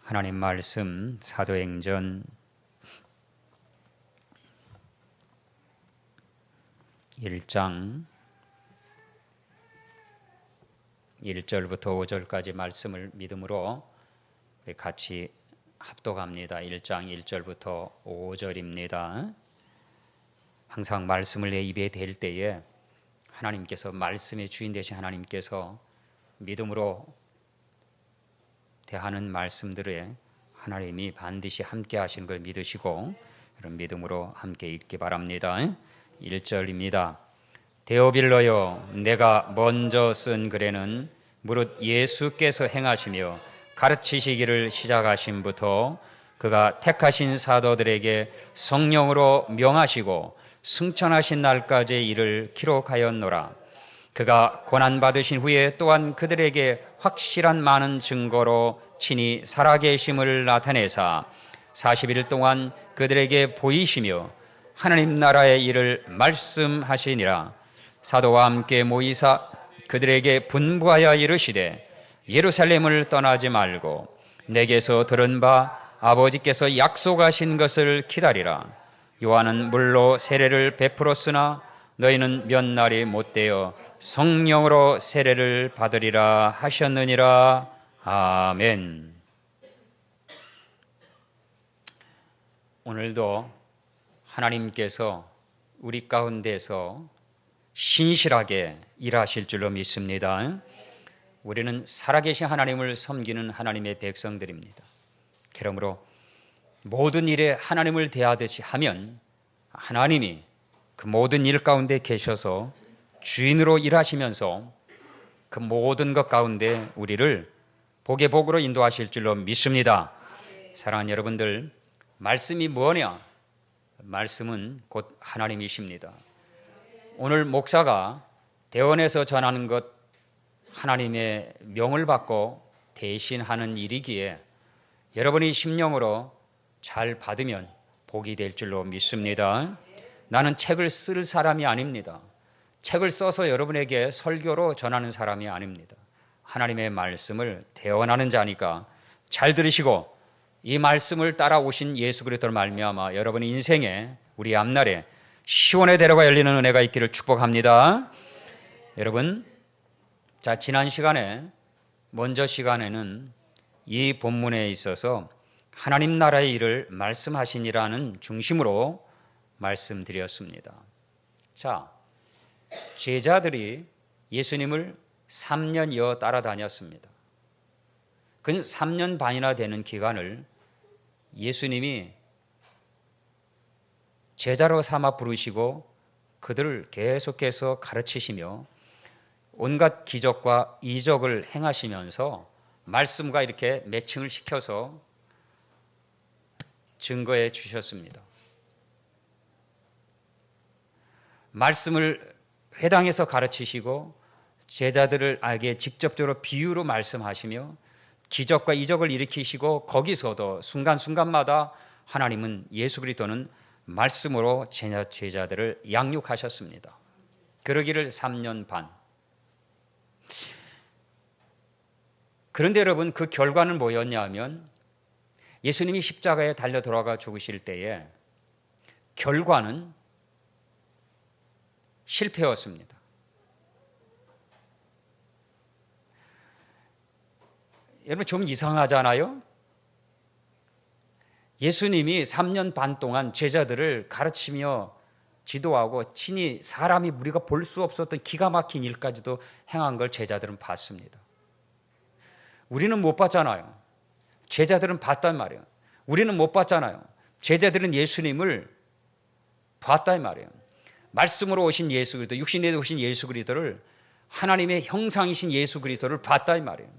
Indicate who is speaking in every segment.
Speaker 1: 하나님 말씀 사도행전 1장 1절부터 5절까지 말씀을 믿음으로 우리 같이 합독합니다. 1장 1절부터 5절입니다. 항상 말씀을 내 입에 댈 때에 하나님께서, 말씀의 주인 되신 하나님께서 믿음으로 대하는 말씀들에 하나님이 반드시 함께 하시는 걸 믿으시고 이런 믿음으로 함께 읽기 바랍니다. 1절입니다. 데오빌로여, 내가 먼저 쓴 글에는 무릇 예수께서 행하시며 가르치시기를 시작하심부터 그가 택하신 사도들에게 성령으로 명하시고 승천하신 날까지의 일을 기록하였노라. 그가 고난받으신 후에 또한 그들에게 확실한 많은 증거로 친히 살아계심을 나타내사 40일 동안 그들에게 보이시며 하나님 나라의 일을 말씀하시니라. 사도와 함께 모이사 그들에게 분부하여 이르시되 예루살렘을 떠나지 말고 내게서 들은 바 아버지께서 약속하신 것을 기다리라. 요한은 물로 세례를 베풀었으나 너희는 몇 날이 못되어 성령으로 세례를 받으리라 하셨느니라. 아멘. 오늘도 하나님께서 우리 가운데서 신실하게 일하실 줄로 믿습니다. 우리는 살아계신 하나님을 섬기는 하나님의 백성들입니다. 그러므로 모든 일에 하나님을 대하듯이 하면 하나님이 그 모든 일 가운데 계셔서 주인으로 일하시면서 그 모든 것 가운데 우리를 복의 복으로 인도하실 줄로 믿습니다. 사랑하는 여러분들, 말씀이 뭐냐? 말씀은 곧 하나님이십니다. 오늘 목사가 대원에서 전하는 것, 하나님의 명을 받고 대신하는 일이기에 여러분이 심령으로 잘 받으면 복이 될 줄로 믿습니다. 나는 책을 쓸 사람이 아닙니다. 책을 써서 여러분에게 설교로 전하는 사람이 아닙니다. 하나님의 말씀을 대언하는 자니까 잘 들으시고 이 말씀을 따라오신 예수 그리스도로 말미암아 여러분의 인생에, 우리 앞날에 시온의 대로가 열리는 은혜가 있기를 축복합니다. 여러분, 자, 지난 시간에, 먼저 시간에는 이 본문에 있어서 하나님 나라의 일을 말씀하시니라는 중심으로 말씀드렸습니다. 자, 제자들이 예수님을 3년 이어 따라다녔습니다. 그 3년 반이나 되는 기간을 예수님이 제자로 삼아 부르시고 그들을 계속해서 가르치시며 온갖 기적과 이적을 행하시면서 말씀과 이렇게 매칭을 시켜서 증거해 주셨습니다. 말씀을 회당에서 가르치시고 제자들에게 직접적으로 비유로 말씀하시며 기적과 이적을 일으키시고 거기서도 순간순간마다 하나님은, 예수 그리스도는 말씀으로 제자들을 양육하셨습니다. 그러기를 3년 반. 그런데 여러분, 그 결과는 뭐였냐 하면 예수님이 십자가에 달려 돌아가 죽으실 때에 결과는 실패였습니다. 여러분, 좀 이상하잖아요? 예수님이 3년 반 동안 제자들을 가르치며 지도하고 친히 사람이 우리가 볼 수 없었던 기가 막힌 일까지도 행한 걸 제자들은 봤습니다. 우리는 못 봤잖아요. 제자들은 봤단 말이에요. 우리는 못 봤잖아요. 제자들은 예수님을 봤단 말이에요. 말씀으로 오신 예수 그리스도, 육신에 오신 예수 그리스도를, 하나님의 형상이신 예수 그리스도를 봤다 이 말이에요.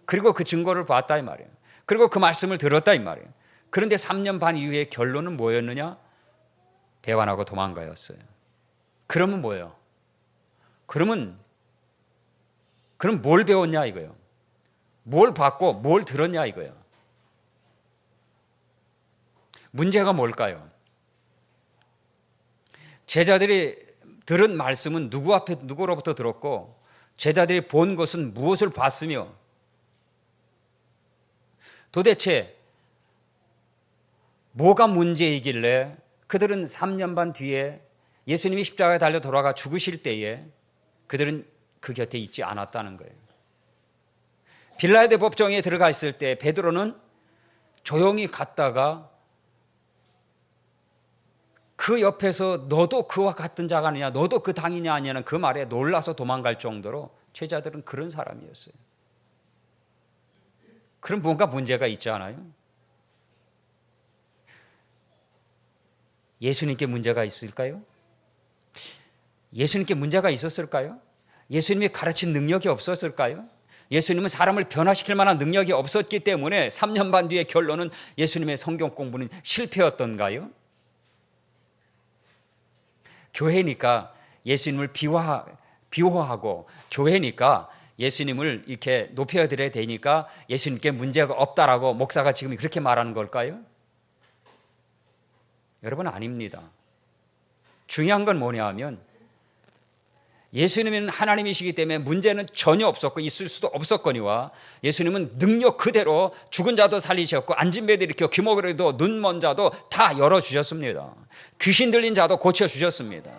Speaker 1: 그리고 그 증거를 봤다 이 말이에요. 그리고 그 말씀을 들었다 이 말이에요. 그런데 3년 반 이후에 결론은 뭐였느냐? 배반하고 도망가였어요. 그러면 뭐예요? 그럼 뭘 배웠냐 이거예요. 뭘 봤고 뭘 들었냐 이거예요. 문제가 뭘까요? 제자들이 들은 말씀은 누구로부터 들었고 제자들이 본 것은 무엇을 봤으며 도대체 뭐가 문제이길래 그들은 3년 반 뒤에 예수님이 십자가에 달려 돌아가 죽으실 때에 그들은 그 곁에 있지 않았다는 거예요. 빌라도 법정에 들어가 있을 때 베드로는 조용히 갔다가 그 옆에서 너도 그와 같은 자가 아니냐, 너도 그 당이냐 아니냐는 그 말에 놀라서 도망갈 정도로 제자들은 그런 사람이었어요. 그럼 뭔가 문제가 있지 않아요? 예수님께 문제가 있을까요? 예수님께 문제가 있었을까요? 예수님이 가르친 능력이 없었을까요? 예수님은 사람을 변화시킬 만한 능력이 없었기 때문에 3년 반 뒤의 결론은 예수님의 성경 공부는 실패였던가요? 교회니까 예수님을 비호하고 교회니까 예수님을 이렇게 높여드려야 되니까 예수님께 문제가 없다라고 목사가 지금 그렇게 말하는 걸까요? 여러분, 아닙니다. 중요한 건 뭐냐 하면 예수님은 하나님이시기 때문에 문제는 전혀 없었고 있을 수도 없었거니와 예수님은 능력 그대로 죽은 자도 살리셨고 앉은 배도 일으켜 귀목으로도 눈먼 자도 다 열어주셨습니다. 귀신 들린 자도 고쳐주셨습니다.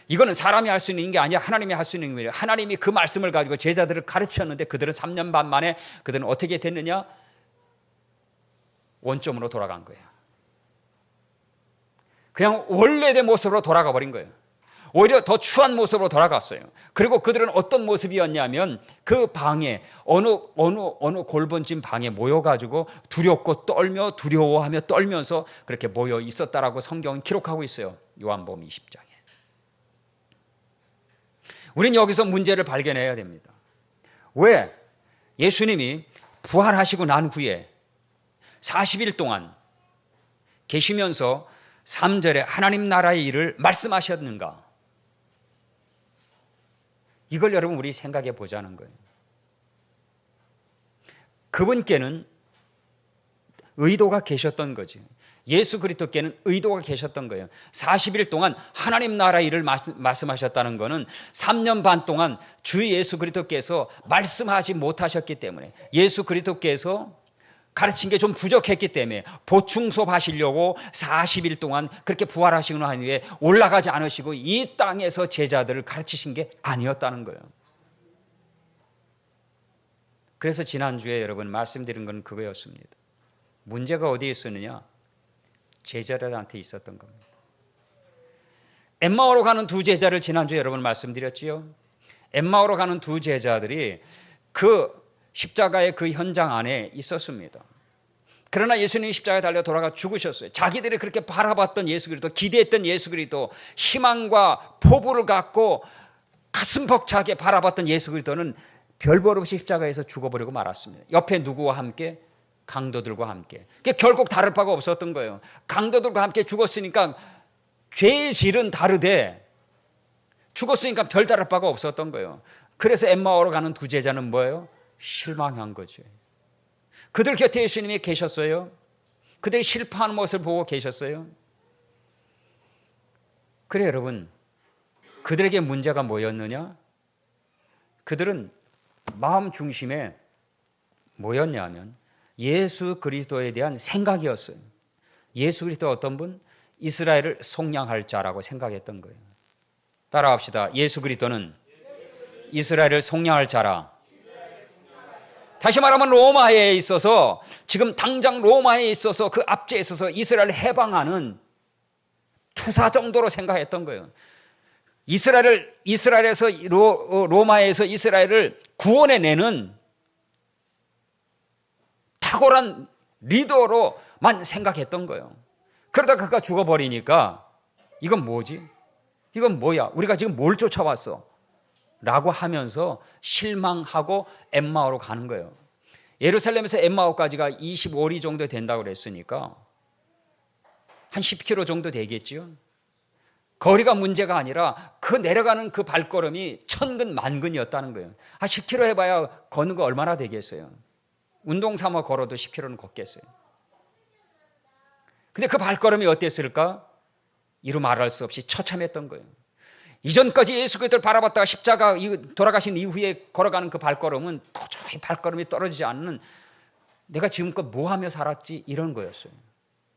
Speaker 1: 이거는 사람이 할 수 있는 게 아니라 하나님이 할 수 있는 일이에요. 하나님이 그 말씀을 가지고 제자들을 가르쳤는데 그들은 3년 반 만에 그들은 어떻게 됐느냐? 원점으로 돌아간 거예요. 그냥 원래의 모습으로 돌아가 버린 거예요. 오히려 더 추한 모습으로 돌아갔어요. 그리고 그들은 어떤 모습이었냐면 그 방에 어느 골번진 방에 모여가지고 두렵고 떨며 두려워하며 떨면서 그렇게 모여 있었다라고 성경은 기록하고 있어요. 요한복음 20장에. 우리는 여기서 문제를 발견해야 됩니다. 왜? 예수님이 부활하시고 난 후에 40일 동안 계시면서 3절에 하나님 나라의 일을 말씀하셨는가? 이걸 여러분 우리 생각해 보자는 거예요. 그분께는 의도가 계셨던 거죠. 예수 그리스도께는 의도가 계셨던 거예요. 40일 동안 하나님 나라 일을 말씀하셨다는 것은 3년 반 동안 주 예수 그리스도께서 말씀하지 못하셨기 때문에 예수 그리스도께서 가르친 게 좀 부족했기 때문에 보충소 하시려고 40일 동안 그렇게 부활하시고 난 후에 올라가지 않으시고 이 땅에서 제자들을 가르치신 게 아니었다는 거예요. 그래서 지난주에 여러분 말씀드린 건 그거였습니다. 문제가 어디에 있었느냐? 제자들한테 있었던 겁니다. 엠마오로 가는 두 제자를 지난주에 여러분 말씀드렸지요. 엠마오로 가는 두 제자들이 그 십자가의 그 현장 안에 있었습니다. 그러나 예수님이 십자가에 달려 돌아가 죽으셨어요. 자기들이 그렇게 바라봤던 예수 그리스도, 기대했던 예수 그리스도, 희망과 포부를 갖고 가슴 벅차게 바라봤던 예수 그리스도는 별벌 없이 십자가에서 죽어버리고 말았습니다. 옆에 누구와 함께? 강도들과 함께. 결국 다를 바가 없었던 거예요. 강도들과 함께 죽었으니까 죄의 질은 다르되 죽었으니까 별 다를 바가 없었던 거예요. 그래서 엠마오로 가는 두 제자는 뭐예요? 실망한 거죠. 그들 곁에 예수님이 계셨어요. 그들이 실패하는 모습을 보고 계셨어요. 그래 여러분, 그들에게 문제가 뭐였느냐? 그들은 마음 중심에 뭐였냐 하면 예수 그리스도에 대한 생각이었어요. 예수 그리스도 어떤 분? 이스라엘을 속량할 자라고 생각했던 거예요. 따라합시다. 예수 그리스도는 이스라엘을 속량할 자라. 다시 말하면 로마에 있어서 지금 당장 로마에 있어서 그 압제에 있어서 이스라엘을 해방하는 투사 정도로 생각했던 거예요. 이스라엘에서 로마에서 이스라엘을 구원해내는 탁월한 리더로만 생각했던 거예요. 그러다가 그가 죽어버리니까 이건 뭐지? 이건 뭐야? 우리가 지금 뭘 쫓아왔어? 라고 하면서 실망하고 엠마오로 가는 거예요. 예루살렘에서 엠마오까지가 25리 정도 된다고 그랬으니까 한 10km 정도 되겠지요. 거리가 문제가 아니라 그 내려가는 그 발걸음이 천근 만근이었다는 거예요. 10km 해봐야 걷는 거 얼마나 되겠어요? 운동 삼아 걸어도 10km는 걷겠어요. 근데 그 발걸음이 어땠을까? 이루 말할 수 없이 처참했던 거예요. 이전까지 예수 그리스도를 바라봤다가 십자가 돌아가신 이후에 걸어가는 그 발걸음은 도저히 발걸음이 떨어지지 않는, 내가 지금껏 뭐 하며 살았지? 이런 거였어요.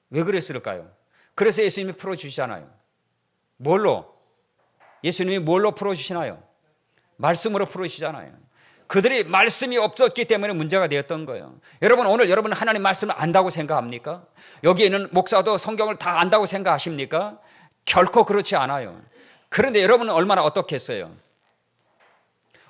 Speaker 1: 왜 그랬을까요? 그래서 예수님이 풀어주시잖아요. 뭘로? 예수님이 뭘로 풀어주시나요? 말씀으로 풀어주시잖아요. 그들이 말씀이 없었기 때문에 문제가 되었던 거예요. 여러분, 오늘 여러분 하나님 말씀을 안다고 생각합니까? 여기 있는 목사도 성경을 다 안다고 생각하십니까? 결코 그렇지 않아요. 그런데 여러분은 얼마나 어떻겠어요?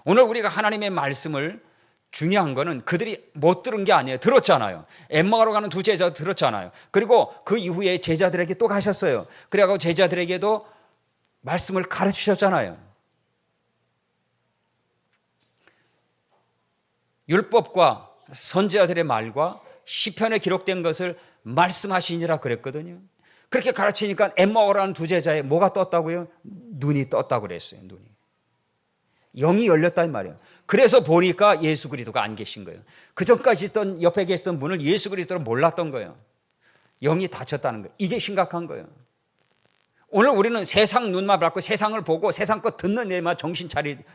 Speaker 1: 오늘 우리가 하나님의 말씀을, 중요한 거는 그들이 못 들은 게 아니에요. 들었잖아요. 엠마오로 가는 두 제자 들었잖아요. 그리고 그 이후에 제자들에게 또 가셨어요. 그래가지고 제자들에게도 말씀을 가르치셨잖아요. 율법과 선지자들의 말과 시편에 기록된 것을 말씀하시니라 그랬거든요. 그렇게 가르치니까 엠마오라는 두 제자에 뭐가 떴다고요? 눈이 떴다고 그랬어요. 눈이. 영이 열렸단 말이에요. 그래서 보니까 예수 그리스도가 안 계신 거예요. 그전까지 있던 옆에 계셨던 분을 예수 그리스도를 몰랐던 거예요. 영이 닫혔다는 거예요. 이게 심각한 거예요. 오늘 우리는 세상 눈만 밟고 세상을 보고 세상 것 듣는 데만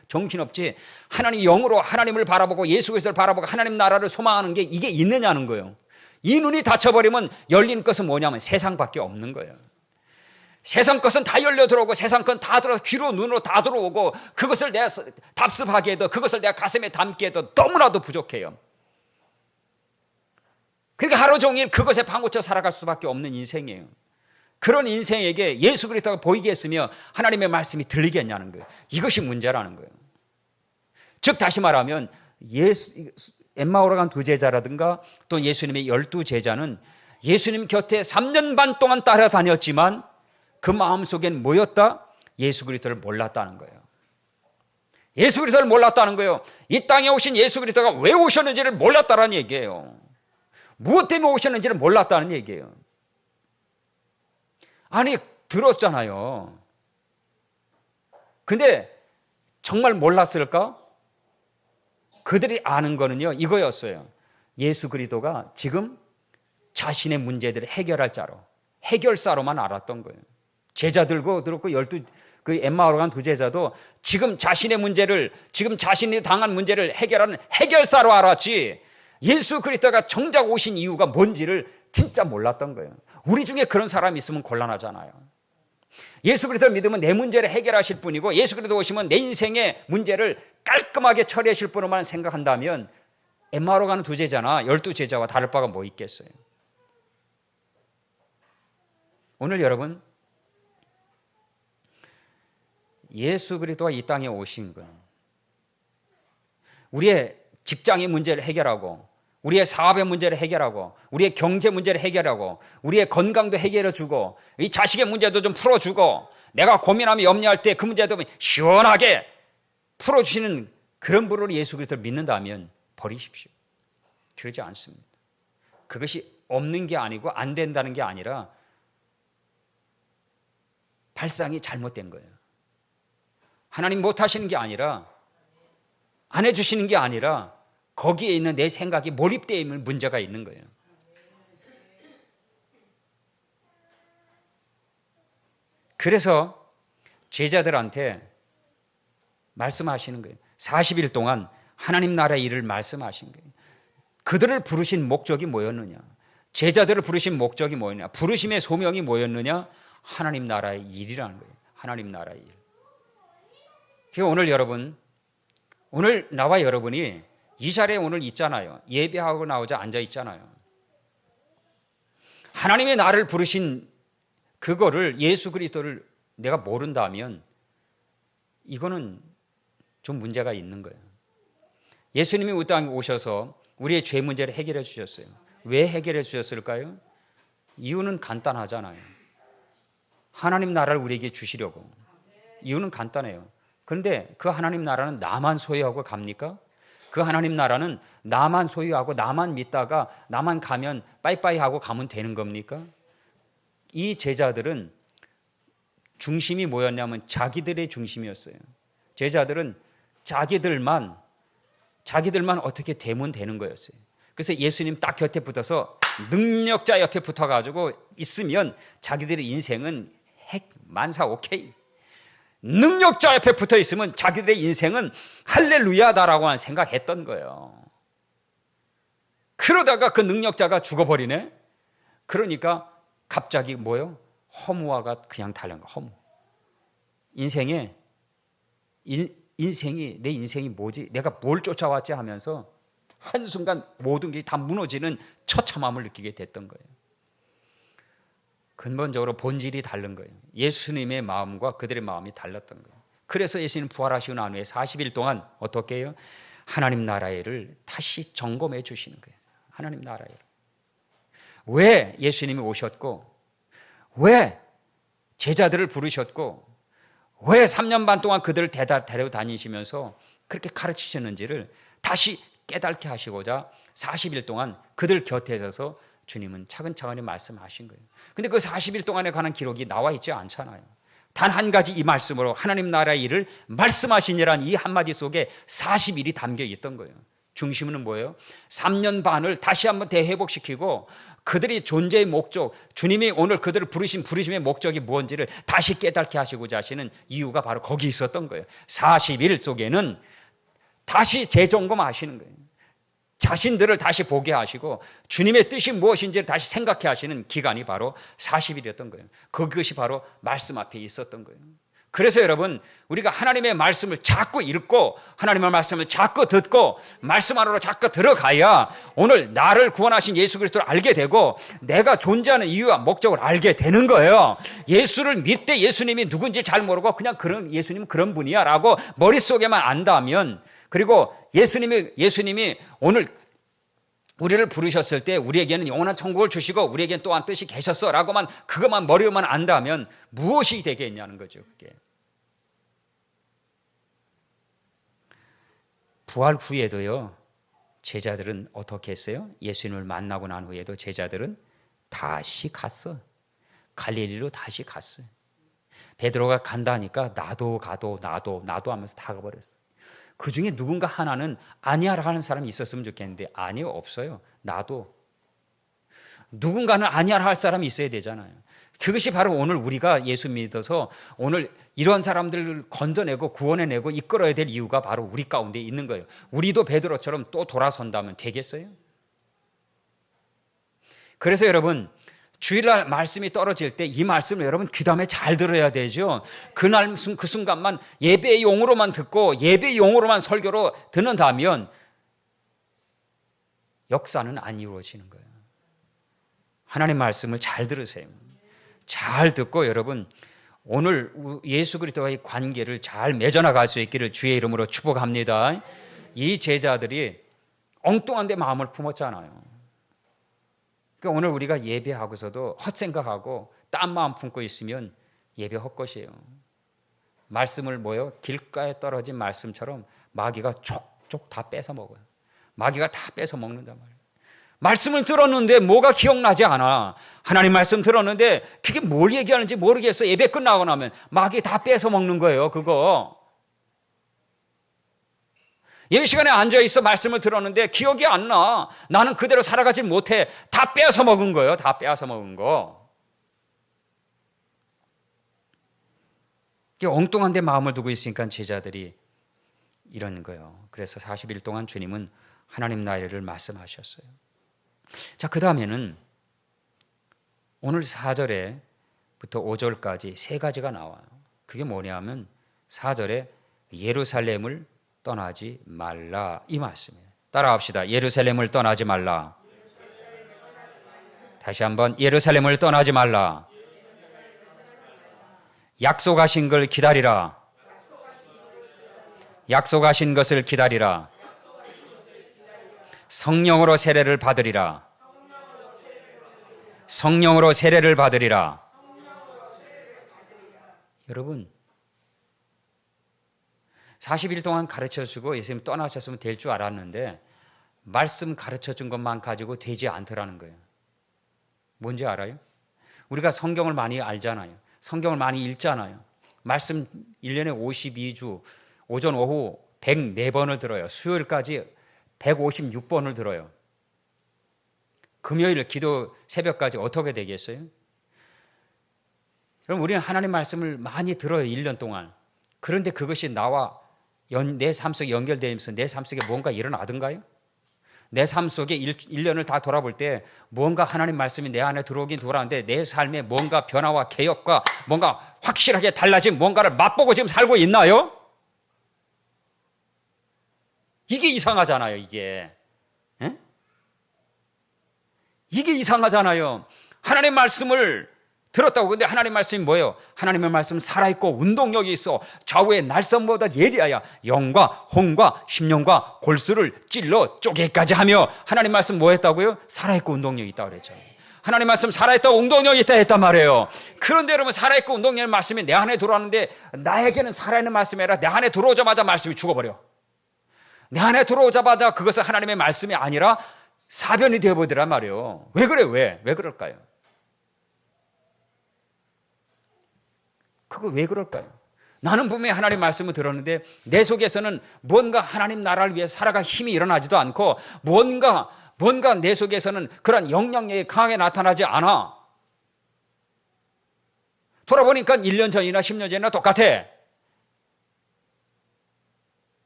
Speaker 1: 정신없지, 하나님 영으로 하나님을 바라보고 예수 그리스도를 바라보고 하나님 나라를 소망하는 게 이게 있느냐는 거예요. 이 눈이 닫혀버리면 열린 것은 뭐냐면 세상밖에 없는 거예요. 세상 것은 다 열려 들어오고 세상 건 다 들어서 귀로 눈으로 다 들어오고 그것을 내가 답습하게 해도 그것을 내가 가슴에 담게 해도 너무나도 부족해요. 그러니까 하루 종일 그것에 파묻혀 살아갈 수밖에 없는 인생이에요. 그런 인생에게 예수 그리스도가 보이겠으며 하나님의 말씀이 들리겠냐는 거예요. 이것이 문제라는 거예요. 즉 다시 말하면 엠마오로 간 두 제자라든가 또 예수님의 12제자는 예수님 곁에 3년 반 동안 따라다녔지만 그 마음속엔 뭐였다? 예수 그리스도를 몰랐다는 거예요. 예수 그리스도를 몰랐다는 거예요. 이 땅에 오신 예수 그리스도가 왜 오셨는지를 몰랐다는 얘기예요. 무엇 때문에 오셨는지를 몰랐다는 얘기예요. 아니, 들었잖아요. 근데 정말 몰랐을까? 그들이 아는 거는요, 이거였어요. 예수 그리스도가 지금 자신의 문제들을 해결할 자로, 해결사로만 알았던 거예요. 제자들고 들었고 그 엠마오로 간 두 제자도 지금 자신의 문제를, 지금 자신이 당한 문제를 해결하는 해결사로 알았지, 예수 그리스도가 정작 오신 이유가 뭔지를 진짜 몰랐던 거예요. 우리 중에 그런 사람이 있으면 곤란하잖아요. 예수 그리스도를 믿으면 내 문제를 해결하실 분이고 예수 그리스도 오시면 내 인생의 문제를 깔끔하게 처리하실 분으로만 생각한다면 엠마오로 가는 두 제자나 12제자와 다를 바가 뭐 있겠어요. 오늘 여러분, 예수 그리스도가 이 땅에 오신 건 우리의 직장의 문제를 해결하고 우리의 사업의 문제를 해결하고 우리의 경제 문제를 해결하고 우리의 건강도 해결해주고 이 자식의 문제도 좀 풀어주고 내가 고민하며 염려할 때 그 문제도 시원하게 풀어주시는 그런 분으로 예수 그리스도를 믿는다면 버리십시오. 그러지 않습니다. 그것이 없는 게 아니고 안 된다는 게 아니라 발상이 잘못된 거예요. 하나님 못하시는 게 아니라 안 해주시는 게 아니라 거기에 있는 내 생각이 몰입되어 있는 문제가 있는 거예요. 그래서 제자들한테 말씀하시는 거예요. 40일 동안 하나님 나라의 일을 말씀하신 거예요. 그들을 부르신 목적이 뭐였느냐? 제자들을 부르신 목적이 뭐였느냐? 부르심의 소명이 뭐였느냐? 하나님 나라의 일이라는 거예요. 하나님 나라의 일. 그러니까 오늘 여러분, 오늘 나와 여러분이 이 자리에 오늘 있잖아요. 예배하고 나오자 앉아 있잖아요. 하나님의 나를 부르신 그거를, 예수 그리스도를 내가 모른다면 이거는 좀 문제가 있는 거예요. 예수님이 이 땅에 오셔서 우리의 죄 문제를 해결해 주셨어요. 왜 해결해 주셨을까요? 이유는 간단하잖아요. 하나님 나라를 우리에게 주시려고. 이유는 간단해요. 그런데 그 하나님 나라는 나만 소유하고 갑니까? 그 하나님 나라는 나만 소유하고 나만 믿다가 나만 가면 빠이빠이 하고 가면 되는 겁니까? 이 제자들은 중심이 뭐였냐면 자기들의 중심이었어요. 제자들은 자기들만 어떻게 되면 되는 거였어요. 그래서 예수님 딱 곁에 붙어서 능력자 옆에 붙어가지고 있으면 자기들의 인생은 만사 오케이. 능력자 옆에 붙어 있으면 자기들의 인생은 할렐루야다라고 생각했던 거예요. 그러다가 그 능력자가 죽어버리네. 그러니까 갑자기 뭐요? 허무화가 그냥 달린 거. 허무. 인생이 내 인생이 뭐지? 내가 뭘 쫓아왔지 하면서 한순간 모든 게 다 무너지는 처참함을 느끼게 됐던 거예요. 근본적으로 본질이 다른 거예요. 예수님의 마음과 그들의 마음이 달랐던 거예요. 그래서 예수님 부활하시고 난 후에 40일 동안 어떻게 해요? 하나님 나라를 다시 점검해 주시는 거예요. 하나님 나라를. 왜 예수님이 오셨고, 왜 제자들을 부르셨고, 왜 3년 반 동안 그들을 데려다니시면서 그렇게 가르치셨는지를 다시 깨닫게 하시고자 40일 동안 그들 곁에 서서 주님은 차근차근히 말씀하신 거예요. 근데 그 40일 동안에 관한 기록이 나와 있지 않잖아요. 단 한 가지 이 말씀으로 하나님 나라의 일을 말씀하시니란 이 한마디 속에 40일이 담겨 있던 거예요. 중심은 뭐예요? 3년 반을 다시 한번 대회복시키고 그들이 존재의 목적, 주님이 오늘 그들을 부르심의 목적이 무엇인지를 다시 깨닫게 하시고자 하시는 이유가 바로 거기 있었던 거예요. 40일 속에는 다시 재점검하시는 거예요. 자신들을 다시 보게 하시고 주님의 뜻이 무엇인지를 다시 생각해 하시는 기간이 바로 40일이었던 거예요. 그것이 바로 말씀 앞에 있었던 거예요. 그래서 여러분, 우리가 하나님의 말씀을 자꾸 읽고 하나님의 말씀을 자꾸 듣고 말씀 안으로 자꾸 들어가야 오늘 나를 구원하신 예수 그리스도를 알게 되고 내가 존재하는 이유와 목적을 알게 되는 거예요. 예수를 믿되 예수님이 누군지 잘 모르고 그냥 예수님은 그런 분이야 라고 머릿속에만 안다면, 그리고 예수님이 오늘 우리를 부르셨을 때 우리에게는 영원한 천국을 주시고 우리에게는 또한 뜻이 계셨어 라고만 그것만 머리로만 안다면 무엇이 되겠냐는 거죠. 그게 부활 후에도요, 제자들은 어떻게 했어요? 예수님을 만나고 난 후에도 제자들은 다시 갔어. 갈릴리로 다시 갔어요. 베드로가 간다니까 나도 하면서 다 가버렸어. 그 중에 누군가 하나는 아니야라 하는 사람이 있었으면 좋겠는데 아니요, 없어요. 나도. 누군가는 아니야라 할 사람이 있어야 되잖아요. 그것이 바로 오늘 우리가 예수 믿어서 오늘 이런 사람들을 건져내고 구원해내고 이끌어야 될 이유가 바로 우리 가운데 있는 거예요. 우리도 베드로처럼 또 돌아선다면 되겠어요? 그래서 여러분, 주일날 말씀이 떨어질 때 이 말씀을 여러분 귀담에 잘 들어야 되죠. 그날 그 순간만 예배의 용어로만 듣고 예배의 용어로만 설교로 듣는다면 역사는 안 이루어지는 거예요. 하나님 말씀을 잘 들으세요. 잘 듣고 여러분 오늘 예수 그리스도와의 관계를 잘 맺어나갈 수 있기를 주의 이름으로 축복합니다. 이 제자들이 엉뚱한 데 마음을 품었잖아요. 그러니까 오늘 우리가 예배하고서도 헛생각하고 딴 마음 품고 있으면 예배 헛것이에요. 말씀을 뭐요? 길가에 떨어진 말씀처럼 마귀가 족족 다 뺏어 먹어요. 마귀가 다 뺏어 먹는단 말이에요. 말씀을 들었는데 뭐가 기억나지 않아. 하나님 말씀 들었는데 그게 뭘 얘기하는지 모르겠어. 예배 끝나고 나면 마귀 다 뺏어 먹는 거예요. 그거. 예배 시간에 앉아있어 말씀을 들었는데 기억이 안 나. 나는 그대로 살아가지 못해. 다 빼앗아 먹은 거예요. 다 빼앗아 먹은 거. 엉뚱한 데 마음을 두고 있으니까 제자들이 이런 거예요. 그래서 40일 동안 주님은 하나님 나라를 말씀하셨어요. 자, 그 다음에는 오늘 4절에부터 5절까지 세 가지가 나와요. 그게 뭐냐면 4절에 예루살렘을 떠나지 말라 이 말씀이에요. 따라합시다. 예루살렘을 떠나지 말라. 다시 한번 예루살렘을 떠나지 말라. 약속하신 걸 기다리라. 약속하신 것을 기다리라. 성령으로 세례를 받으리라. 성령으로 세례를 받으리라. 여러분 40일 동안 가르쳐주고 예수님 떠나셨으면 될 줄 알았는데 말씀 가르쳐준 것만 가지고 되지 않더라는 거예요. 뭔지 알아요? 우리가 성경을 많이 알잖아요. 성경을 많이 읽잖아요. 말씀 1년에 52주 오전 오후 104번을 들어요. 수요일까지 156번을 들어요. 금요일 기도 새벽까지 어떻게 되겠어요? 그럼 우리는 하나님 말씀을 많이 들어요. 1년 동안. 그런데 그것이 나와 내 삶 속에 연결되면서 내 삶 속에 뭔가 일어나던가요? 내 삶 속에 1년을 다 돌아볼 때 뭔가 하나님 말씀이 내 안에 들어오긴 들어오는데 내 삶에 뭔가 변화와 개혁과 뭔가 확실하게 달라진 뭔가를 맛보고 지금 살고 있나요? 이게 이상하잖아요, 이게. 에? 이게 이상하잖아요. 하나님 말씀을 들었다고. 근데 하나님 말씀이 뭐예요? 하나님의 말씀은 살아있고 운동력이 있어 좌우의 날선보다 예리하여 영과 혼과 심령과 골수를 찔러 쪼개까지 하며. 하나님 말씀 뭐 했다고요? 살아있고 운동력이 있다고 그랬죠. 하나님 말씀 살아있다고 운동력이 있다 했단 말이에요. 그런데 여러분, 살아있고 운동력의 말씀이 내 안에 들어왔는데 나에게는 살아있는 말씀이 아니라 내 안에 들어오자마자 말씀이 죽어버려. 내 안에 들어오자마자 그것은 하나님의 말씀이 아니라 사변이 되어버리란 말이에요. 왜 그래요? 왜 그럴까요? 그거 왜 그럴까요? 나는 분명히 하나님 말씀을 들었는데 내 속에서는 뭔가 하나님 나라를 위해 살아갈 힘이 일어나지도 않고 뭔가 내 속에서는 그런 영향력이 강하게 나타나지 않아. 돌아보니까 1년 전이나 10년 전이나 똑같아.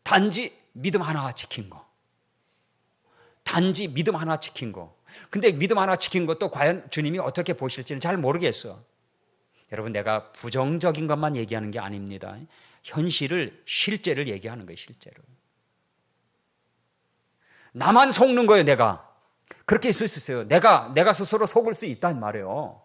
Speaker 1: 단지 믿음 하나 지킨 거. 단지 믿음 하나 지킨 거. 근데 믿음 하나 지킨 것도 과연 주님이 어떻게 보실지는 잘 모르겠어. 여러분, 내가 부정적인 것만 얘기하는 게 아닙니다. 현실을, 실제를 얘기하는 거예요, 실제를. 나만 속는 거예요, 내가. 그렇게 있을 수 있어요. 내가 스스로 속을 수 있단 말이에요.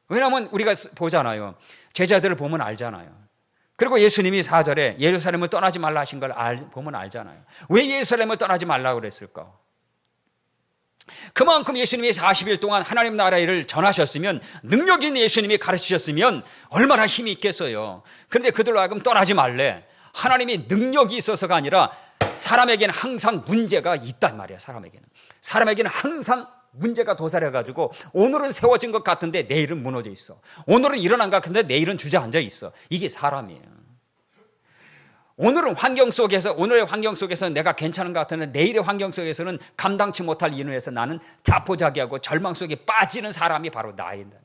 Speaker 1: 왜냐하면 우리가 보잖아요. 제자들을 보면 알잖아요. 그리고 예수님이 4절에 예루살렘을 떠나지 말라 하신 걸 보면 알잖아요. 왜 예루살렘을 떠나지 말라고 그랬을까? 그만큼 예수님이 40일 동안 하나님 나라의 일을 전하셨으면, 능력 있는 예수님이 가르치셨으면 얼마나 힘이 있겠어요. 그런데 그들로 하여금 떠나지 말래. 하나님이 능력이 있어서가 아니라 사람에게는 항상 문제가 있단 말이에요. 사람에게는 항상 문제가 도사려가지고 오늘은 세워진 것 같은데 내일은 무너져 있어. 오늘은 일어난 것 같은데 내일은 주저앉아 있어. 이게 사람이에요. 오늘의 환경 속에서는 내가 괜찮은 것 같은데 내일의 환경 속에서는 감당치 못할 인후에서 나는 자포자기하고 절망 속에 빠지는 사람이 바로 나이다.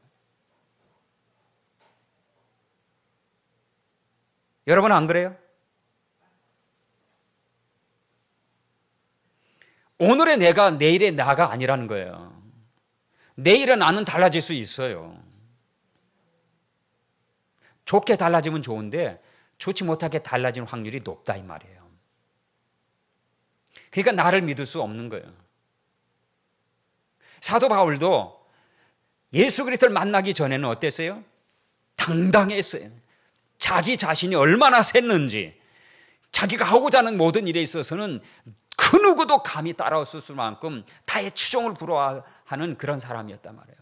Speaker 1: 여러분, 안 그래요? 오늘의 내가 내일의 나가 아니라는 거예요. 내일의 나는 달라질 수 있어요. 좋게 달라지면 좋은데 좋지 못하게 달라지는 확률이 높다 이 말이에요. 그러니까 나를 믿을 수 없는 거예요. 사도 바울도 예수 그리스도를 만나기 전에는 어땠어요? 당당했어요. 자기 자신이 얼마나 셌는지, 자기가 하고자 하는 모든 일에 있어서는 그 누구도 감히 따라올 만큼 타의 추종을 부러워하는 그런 사람이었단 말이에요.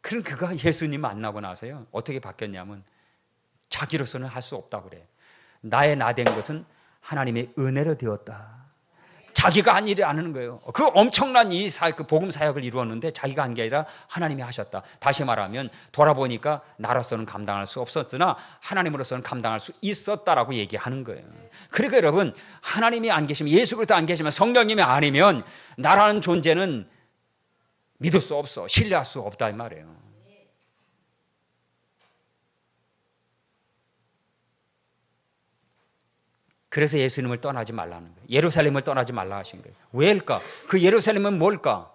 Speaker 1: 그럼 그가 예수님 만나고 나서요, 어떻게 바뀌었냐면 자기로서는 할 수 없다고 그래. 나의 나 된 것은 하나님의 은혜로 되었다. 자기가 한 일이 아는 거예요. 그 엄청난 그 복음 사역을 이루었는데 자기가 한 게 아니라 하나님이 하셨다. 다시 말하면 돌아보니까 나로서는 감당할 수 없었으나 하나님으로서는 감당할 수 있었다라고 얘기하는 거예요. 그러니까 여러분, 하나님이 안 계시면, 예수 그리스도 안 계시면, 성령님이 아니면 나라는 존재는 믿을 수 없어. 신뢰할 수 없다 이 말이에요. 그래서 예수님을 떠나지 말라는 거예요. 예루살렘을 떠나지 말라 하신 거예요. 왜일까? 그 예루살렘은 뭘까?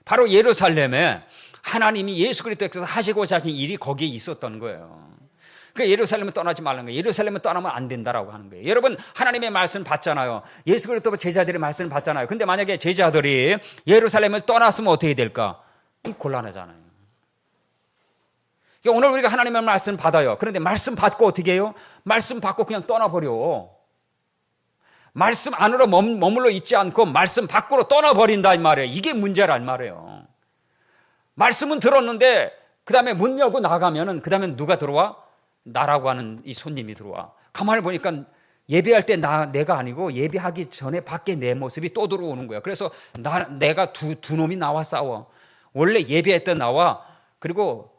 Speaker 1: 바로 예루살렘에 하나님이 예수 그리스도께서 하시고자 하신 일이 거기에 있었던 거예요. 그 예루살렘을 떠나지 말라는 거예요. 예루살렘을 떠나면 안 된다라고 하는 거예요. 여러분, 하나님의 말씀 받잖아요. 예수 그리스도 제자들의 말씀을 받잖아요. 근데 만약에 제자들이 예루살렘을 떠났으면 어떻게 될까? 곤란하잖아요. 그러니까 오늘 우리가 하나님의 말씀 받아요. 그런데 말씀 받고 어떻게 해요? 말씀 받고 그냥 떠나버려. 말씀 안으로 머물러 있지 않고 말씀 밖으로 떠나버린다 이 말이에요. 이게 문제란 말이에요. 말씀은 들었는데 그 다음에 문 열고 나가면은 그 다음에 누가 들어와? 나라고 하는 이 손님이 들어와. 가만히 보니까 예배할 때 내가 아니고 예배하기 전에 밖에 내 모습이 또 들어오는 거야. 그래서 내가 두 놈이 나와 싸워. 원래 예배했던 나와, 그리고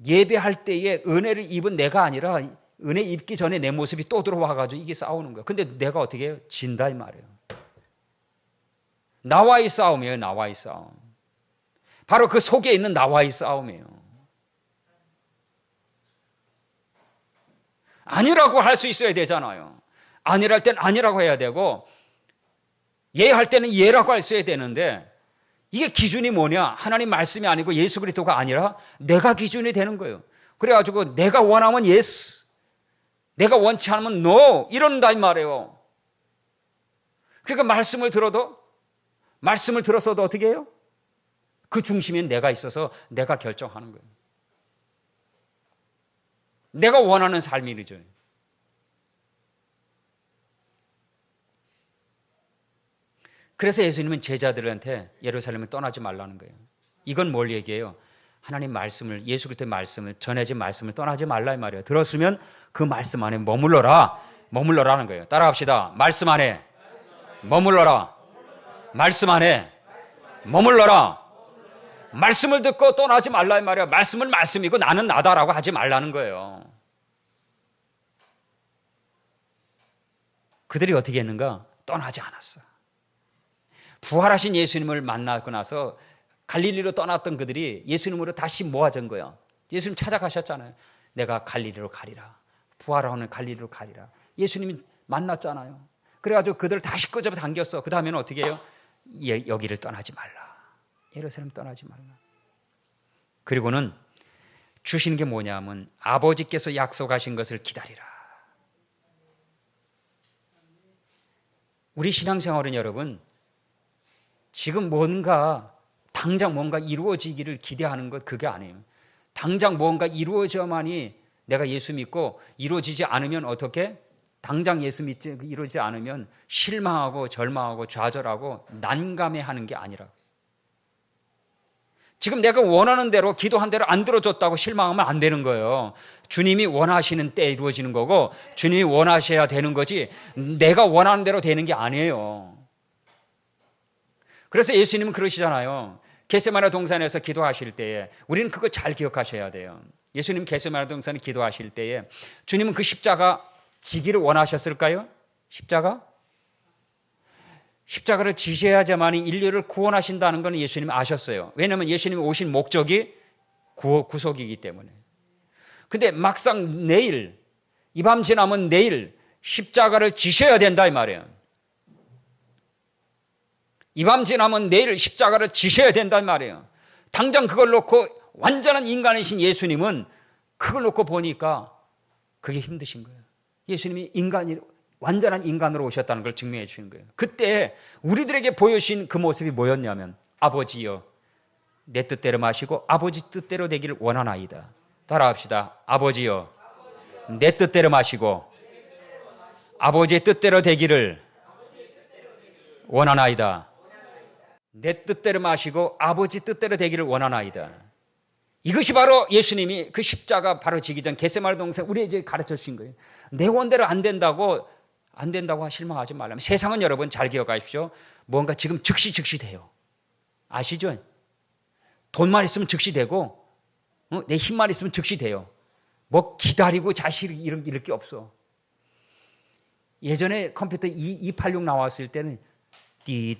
Speaker 1: 예배할 때에 은혜를 입은 내가 아니라 은혜 입기 전에 내 모습이 또 들어와가지고 이게 싸우는 거야. 근데 내가 어떻게 해요? 진다 이 말이에요. 나와의 싸움이에요. 나와의 싸움. 바로 그 속에 있는 나와의 싸움이에요. 아니라고 할 수 있어야 되잖아요. 아니랄 땐 아니라고 해야 되고 예 할 때는 예라고 할 수 있어야 되는데 이게 기준이 뭐냐? 하나님 말씀이 아니고 예수 그리스도가 아니라 내가 기준이 되는 거예요. 그래가지고 내가 원하면 yes, 내가 원치 않으면 no 이런다 이 말이에요. 그러니까 말씀을 들었어도 어떻게 해요? 그 중심에 내가 있어서 내가 결정하는 거예요. 내가 원하는 삶이죠. 그래서 예수님은 제자들한테 예루살렘을 떠나지 말라는 거예요. 이건 뭘 얘기해요? 하나님 말씀을, 예수 그리스도의 말씀을, 전해진 말씀을 떠나지 말라 이 말이에요. 들었으면 그 말씀 안에 머물러라는 거예요. 따라합시다. 말씀 안에 머물러라. 말씀 안에 머물러라. 말씀을 듣고 떠나지 말라 이 말이에요. 말씀은 말씀이고 나는 나다라고 하지 말라는 거예요. 그들이 어떻게 했는가? 떠나지 않았어. 부활하신 예수님을 만나고 나서 갈릴리로 떠났던 그들이 예수님으로 다시 모아진 거예요. 예수님 찾아가셨잖아요. 내가 갈릴리로 가리라. 부활하는 갈릴리로 가리라. 예수님이 만났잖아요. 그래가지고 그들을 다시 끄집어 당겼어. 그 다음에는 어떻게 해요? 여기를 떠나지 말라. 예루살렘 떠나지 말라. 그리고는 주시는 게 뭐냐면 아버지께서 약속하신 것을 기다리라. 우리 신앙생활은 여러분 지금 당장 뭔가 이루어지기를 기대하는 것 그게 아니에요. 당장 뭔가 이루어져야만이 내가 예수 믿고 이루어지지 않으면 어떻게? 당장 예수 믿지 이루어지지 않으면 실망하고 절망하고 좌절하고 난감해하는 게 아니라 지금 내가 원하는 대로 기도한 대로 안 들어줬다고 실망하면 안 되는 거예요. 주님이 원하시는 때에 이루어지는 거고 주님이 원하셔야 되는 거지 내가 원하는 대로 되는 게 아니에요. 그래서 예수님은 그러시잖아요. 겟세마네 동산에서 기도하실 때에 우리는 그거 잘 기억하셔야 돼요. 예수님 겟세마네 동산에 기도하실 때에 주님은 그 십자가 지기를 원하셨을까요? 십자가를 지셔야지만이 인류를 구원하신다는 건 예수님이 아셨어요. 왜냐하면 예수님이 오신 목적이 구속이기 때문에. 근데 막상 내일 이 밤 지나면 내일 십자가를 지셔야 된다 이 말이에요. 이 밤 지나면 내일 십자가를 지셔야 된단 말이에요. 당장 그걸 놓고 완전한 인간이신 예수님은 그걸 놓고 보니까 그게 힘드신 거예요. 예수님이 완전한 인간으로 오셨다는 걸 증명해 주시는 거예요. 그때 우리들에게 보여주신 그 모습이 뭐였냐면 아버지여 내 뜻대로 마시고 아버지 뜻대로 되기를 원하나이다. 따라합시다. 아버지여 내 뜻대로 마시고 아버지의 뜻대로 되기를 원하나이다. 내 뜻대로 마시고 아버지 뜻대로 되기를 원하나이다. 이것이 바로 예수님이 그 십자가 바로 지기 전 겟세마네 동산 우리에게 가르쳐 주신 거예요. 내 원대로 안 된다고 실망하지 말라면 세상은 여러분 잘 기억하십시오. 뭔가 지금 즉시 돼요. 아시죠? 돈만 있으면 즉시 되고 내 힘만 있으면 즉시 돼요. 뭐 기다리고 자식 이런 게 없어. 예전에 컴퓨터 286 나왔을 때는 띠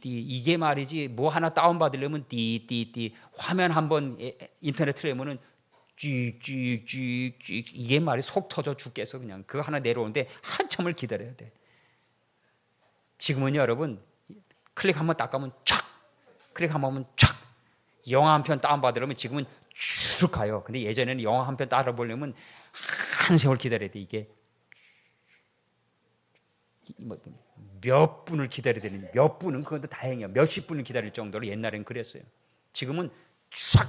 Speaker 1: 이게 말이지 뭐 하나 다운받으려면 띠 화면 한번 인터넷 틀으면은 쥐 이게 말이 속 터져 죽겠어. 그냥 그거 하나 내려오는데 한참을 기다려야 돼. 지금은 여러분 클릭 한번 딱 가면 촥 클릭 한번 하면 촥 영화 한 편 다운받으려면 지금은 쭉 가요. 근데 예전에는 영화 한 편 따라보려면 한 세월 기다려야 돼. 이게 몇 분을 기다려야 되는 몇 분은 그것도 다행이야. 몇십 분을 기다릴 정도로 옛날엔 그랬어요. 지금은 촥.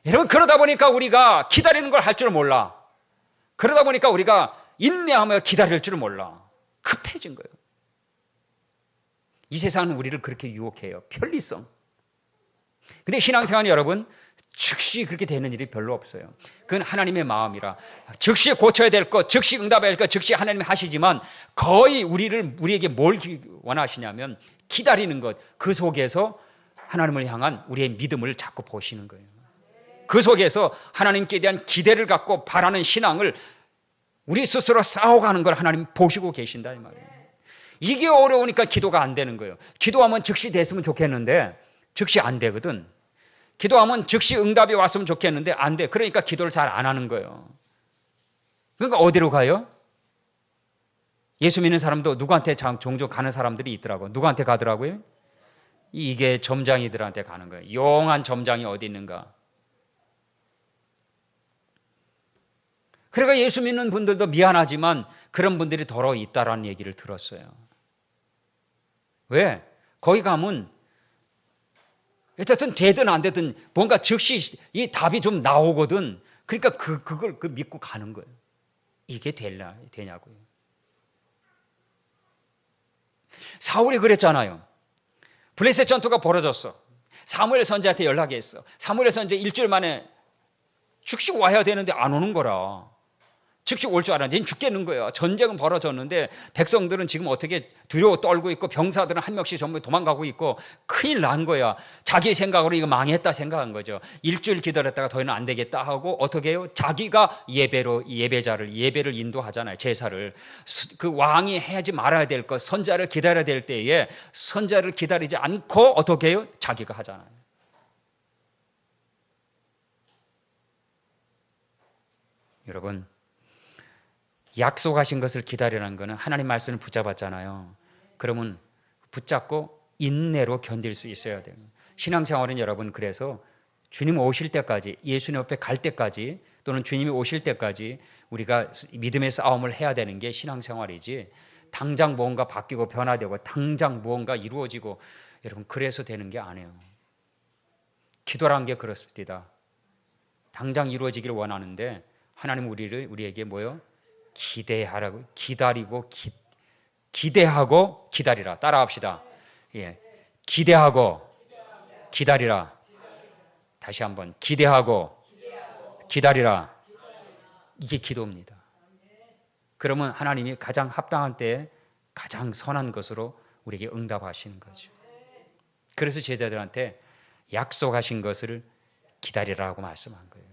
Speaker 1: 여러분 그러다 보니까 우리가 기다리는 걸 할 줄 몰라. 그러다 보니까 우리가 인내하며 기다릴 줄 몰라. 급해진 거예요. 이 세상은 우리를 그렇게 유혹해요. 편리성. 근데 신앙생활은 여러분 즉시 그렇게 되는 일이 별로 없어요. 그건 하나님의 마음이라 즉시 고쳐야 될 것, 즉시 응답해야 될 것, 즉시 하나님이 하시지만 거의 우리에게 뭘 원하시냐면 기다리는 것, 그 속에서 하나님을 향한 우리의 믿음을 자꾸 보시는 거예요. 그 속에서 하나님께 대한 기대를 갖고 바라는 신앙을 우리 스스로 싸워가는 걸 하나님 보시고 계신다 이 말이에요. 이게 어려우니까 기도가 안 되는 거예요. 기도하면 즉시 됐으면 좋겠는데 즉시 안 되거든. 기도하면 즉시 응답이 왔으면 좋겠는데 안 돼. 그러니까 기도를 잘 안 하는 거예요. 그러니까 어디로 가요? 예수 믿는 사람도 누구한테 종종 가는 사람들이 있더라고요. 누구한테 가더라고요? 이게 점장이들한테 가는 거예요. 용한 점장이 어디 있는가? 그러니까 예수 믿는 분들도 미안하지만 그런 분들이 더러 있다라는 얘기를 들었어요. 왜? 거기 가면 어쨌든 되든 안 되든 뭔가 즉시 이 답이 좀 나오거든. 그러니까 그걸 믿고 가는 거예요. 이게 되냐고요. 사울이 그랬잖아요. 블레셋 전투가 벌어졌어. 사무엘 선지자한테 연락했어. 사무엘 선지자 일주일 만에 즉시 와야 되는데 안 오는 거라. 즉시 올 줄 알았는데 죽겠는 거예요. 전쟁은 벌어졌는데 백성들은 지금 어떻게 두려워 떨고 있고 병사들은 한 명씩 전부 도망가고 있고 큰일 난 거야. 자기 생각으로 이거 망했다 생각한 거죠. 일주일 기다렸다가 더 이상 안 되겠다 하고 어떻게 해요? 자기가 예배를 인도하잖아요. 제사를. 그 왕이 해야지 말아야 될 것, 선자를 기다려야 될 때에 선자를 기다리지 않고 어떻게 해요? 자기가 하잖아요. 여러분, 약속하신 것을 기다리라는 것은 하나님 말씀을 붙잡았잖아요. 그러면 붙잡고 인내로 견딜 수 있어야 돼요. 신앙생활은 여러분 그래서 주님 오실 때까지, 예수님 옆에 갈 때까지 또는 주님이 오실 때까지 우리가 믿음의 싸움을 해야 되는 게 신앙생활이지 당장 뭔가 바뀌고 변화되고 당장 무언가 이루어지고 여러분 그래서 되는 게 아니에요. 기도라는 게 그렇습니다. 당장 이루어지기를 원하는데 하나님 우리에게 뭐요? 기대하라고 기다리고 기대하고 기다리라. 따라합시다. 예, 기대하고 기다리라. 다시 한번 기대하고 기다리라. 이게 기도입니다. 그러면 하나님이 가장 합당한 때에 가장 선한 것으로 우리에게 응답하시는 거죠. 그래서 제자들한테 약속하신 것을 기다리라고 말씀한 거예요.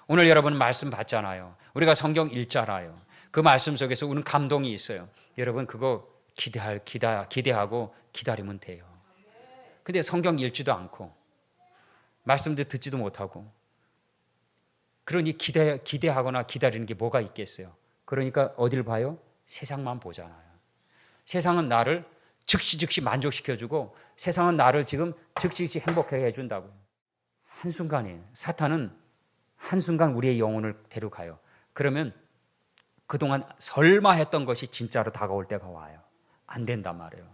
Speaker 1: 오늘 여러분 말씀 받잖아요. 우리가 성경 읽잖아요. 그 말씀 속에서 우리는 감동이 있어요. 여러분 그거 기대하고 기다리면 돼요. 근데 성경 읽지도 않고 말씀도 듣지도 못하고 그러니 기대하거나 기다리는 게 뭐가 있겠어요? 그러니까 어딜 봐요? 세상만 보잖아요. 세상은 나를 즉시 만족시켜주고 세상은 나를 지금 즉시 행복하게 해준다고요. 한순간이에요. 사탄은 한순간 우리의 영혼을 데려가요. 그러면 그동안 설마 했던 것이 진짜로 다가올 때가 와요. 안 된단 말이에요.